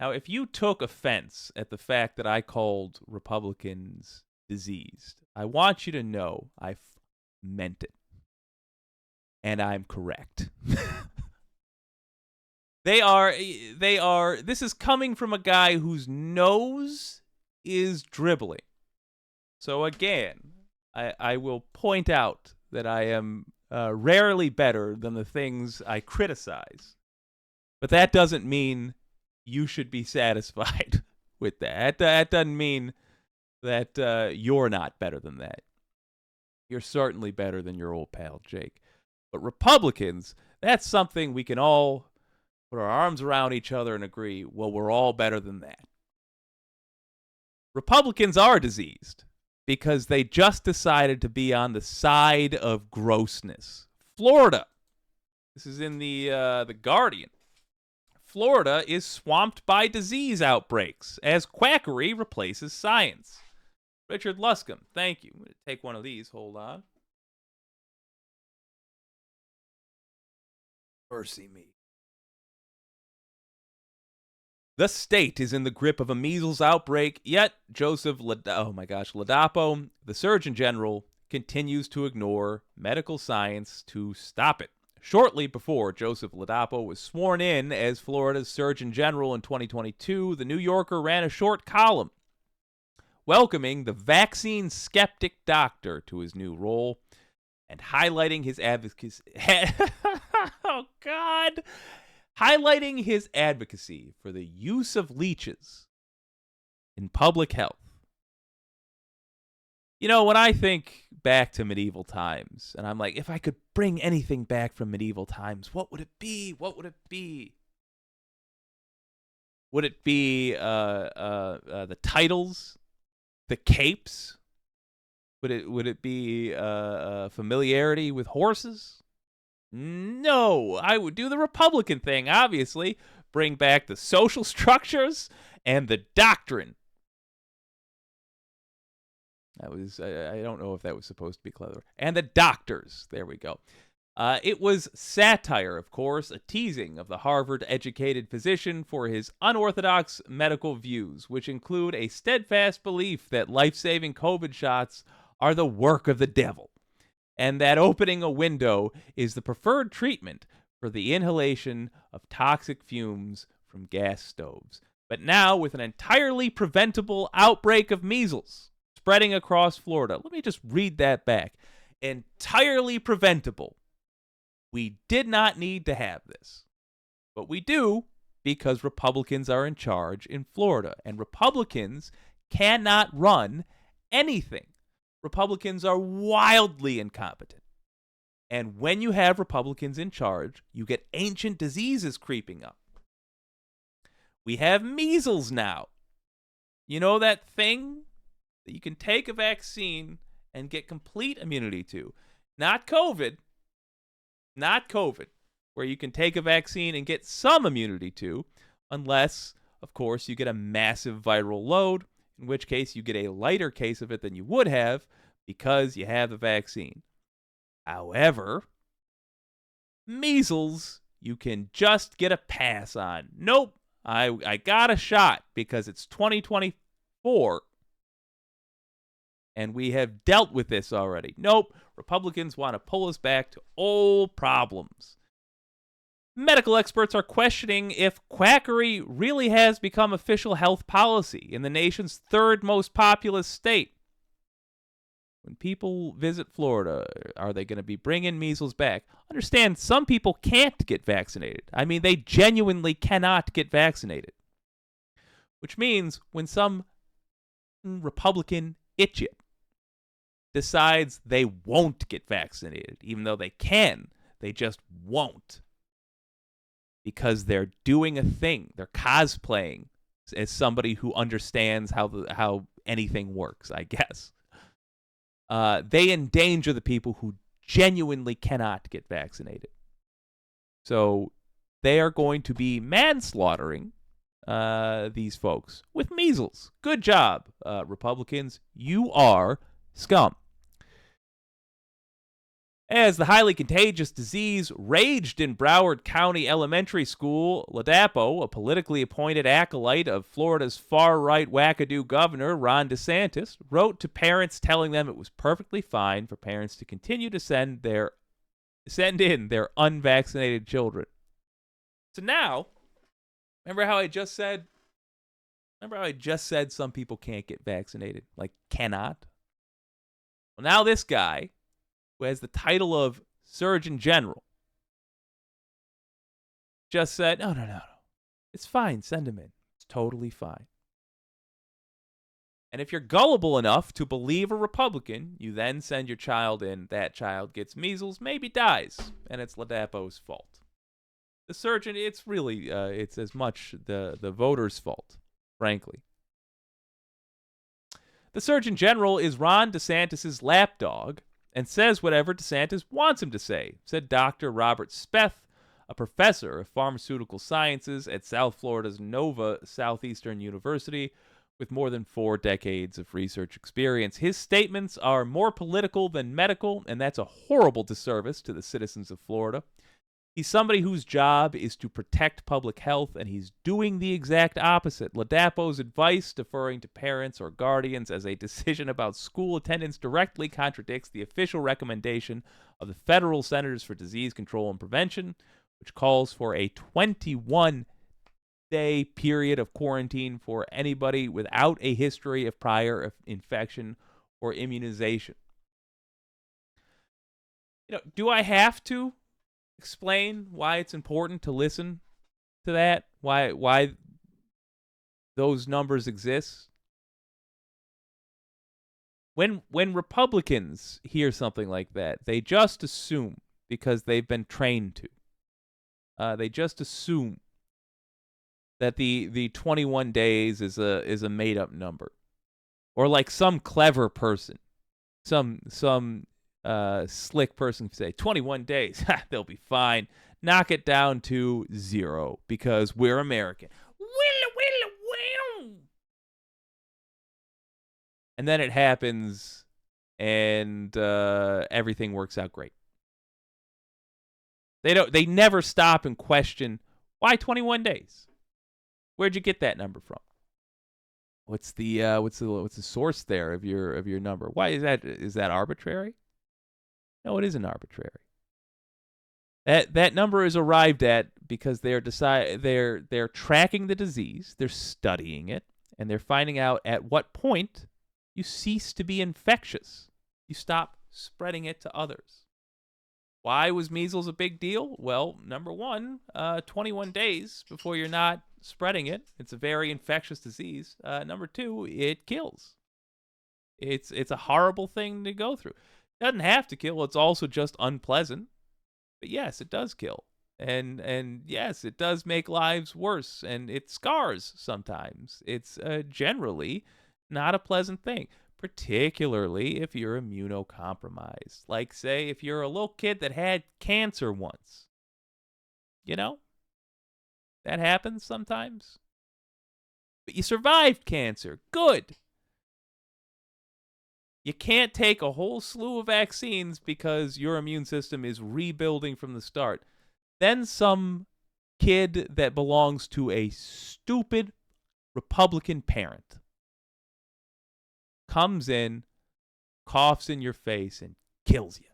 Now, if you took offense at the fact that I called Republicans diseased, I want you to know I meant it. And I'm correct. This is coming from a guy whose nose is dribbling. So again, I will point out that I am rarely better than the things I criticize. But that doesn't mean you should be satisfied with that. That doesn't mean that you're not better than that. You're certainly better than your old pal, Jake. But Republicans, that's something we can all put our arms around each other and agree, well, we're all better than that. Republicans are diseased because they just decided to be on the side of grossness. Florida. This is in the Guardian. Florida is swamped by disease outbreaks as quackery replaces science. Richard Luscombe, thank you. I'm going to take one of these. Hold on. Mercy me. The state is in the grip of a measles outbreak, yet Joseph Ladapo, the Surgeon General, continues to ignore medical science to stop it. Shortly before Joseph Ladapo was sworn in as Florida's Surgeon General in 2022, the New Yorker ran a short column welcoming the vaccine skeptic doctor to his new role and highlighting his advocacy. Oh, God. Highlighting his advocacy for the use of leeches in public health. You know, when I think back to medieval times, and I'm like, if I could bring anything back from medieval times, what would it be? What would it be? Would it be the titles, the capes? Would it be familiarity with horses? No, I would do the Republican thing, obviously. Bring back the social structures and the doctrine. That was, I don't know if that was supposed to be clever. And the doctors. There we go. It was satire, of course, a teasing of the Harvard-educated physician for his unorthodox medical views, which include a steadfast belief that life-saving COVID shots are the work of the devil, and that opening a window is the preferred treatment for the inhalation of toxic fumes from gas stoves. But now, with an entirely preventable outbreak of measles spreading across Florida, let me just read that back. Entirely preventable. We did not need to have this. But we do because Republicans are in charge in Florida, and Republicans cannot run anything. Republicans are wildly incompetent. And when you have Republicans in charge, you get ancient diseases creeping up. We have measles now. You know that thing that you can take a vaccine and get complete immunity to? Not COVID, where you can take a vaccine and get some immunity to, unless, of course, you get a massive viral load, in which case you get a lighter case of it than you would have because you have the vaccine. However, measles, you can just get a pass on. Nope, I got a shot because it's 2024 and we have dealt with this already. Nope, Republicans want to pull us back to old problems. Medical experts are questioning if quackery really has become official health policy in the nation's third most populous state. When people visit Florida, are they going to be bringing measles back? Understand, some people can't get vaccinated. I mean, they genuinely cannot get vaccinated. Which means when some Republican idiot decides they won't get vaccinated, even though they can, they just won't. Because they're doing a thing. They're cosplaying as somebody who understands how anything works, I guess. They endanger the people who genuinely cannot get vaccinated. So they are going to be manslaughtering these folks with measles. Good job, Republicans. You are scum. As the highly contagious disease raged in Broward County Elementary School, Ladapo, a politically appointed acolyte of Florida's far-right wackadoo governor, Ron DeSantis, wrote to parents telling them it was perfectly fine for parents to continue to send in their unvaccinated children. So now, remember how I just said some people can't get vaccinated? Like, cannot? Well, now this guy, who has the title of Surgeon General, just said, no. It's fine. Send him in. It's totally fine. And if you're gullible enough to believe a Republican, you then send your child in. That child gets measles, maybe dies, and it's Ladapo's fault. The surgeon, it's really, it's as much the voters' fault, frankly. The Surgeon General is Ron DeSantis' lapdog and says whatever DeSantis wants him to say, said Dr. Robert Speth, a professor of pharmaceutical sciences at South Florida's Nova Southeastern University with more than 4 decades of research experience. His statements are more political than medical, and that's a horrible disservice to the citizens of Florida. He's somebody whose job is to protect public health, and he's doing the exact opposite. Ladapo's advice, deferring to parents or guardians as a decision about school attendance, directly contradicts the official recommendation of the Federal Centers for Disease Control and Prevention, which calls for a 21-day period of quarantine for anybody without a history of prior infection or immunization. Do I have to explain why it's important to listen to that? Why those numbers exist? When Republicans hear something like that, they just assume, because they've been trained to, they just assume that the 21 days is a made up number, or like some clever person, some slick person can say 21 days, they'll be fine. Knock it down to 0 because we're American. And then it happens, and everything works out great. They never stop and question, why 21 days? Where'd you get that number from? What's the source there of your number? Why is that? Is that arbitrary? No, it isn't arbitrary. That number is arrived at because they're tracking the disease, they're studying it, and they're finding out at what point you cease to be infectious. You stop spreading it to others. Why was measles a big deal? Well, number one, 21 days before you're not spreading it. It's a very infectious disease. Number two, it kills. It's a horrible thing to go through. It doesn't have to kill. It's also just unpleasant. But yes, it does kill. And yes, it does make lives worse. And it scars sometimes. It's generally not a pleasant thing, particularly if you're immunocompromised. Like, say, if you're a little kid that had cancer once. That happens sometimes. But you survived cancer. Good. You can't take a whole slew of vaccines because your immune system is rebuilding from the start. Then some kid that belongs to a stupid Republican parent comes in, coughs in your face, and kills you.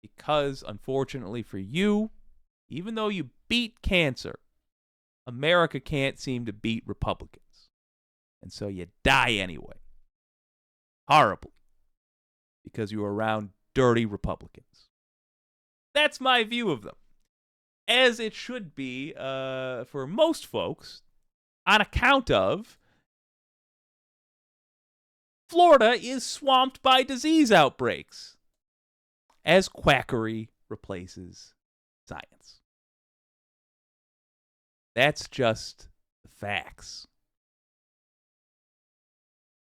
Because, unfortunately for you, even though you beat cancer, America can't seem to beat Republicans. And so you die anyway. Horribly. Because you were around dirty Republicans. That's my view of them. As it should be for most folks, on account of Florida is swamped by disease outbreaks as quackery replaces science. That's just the facts.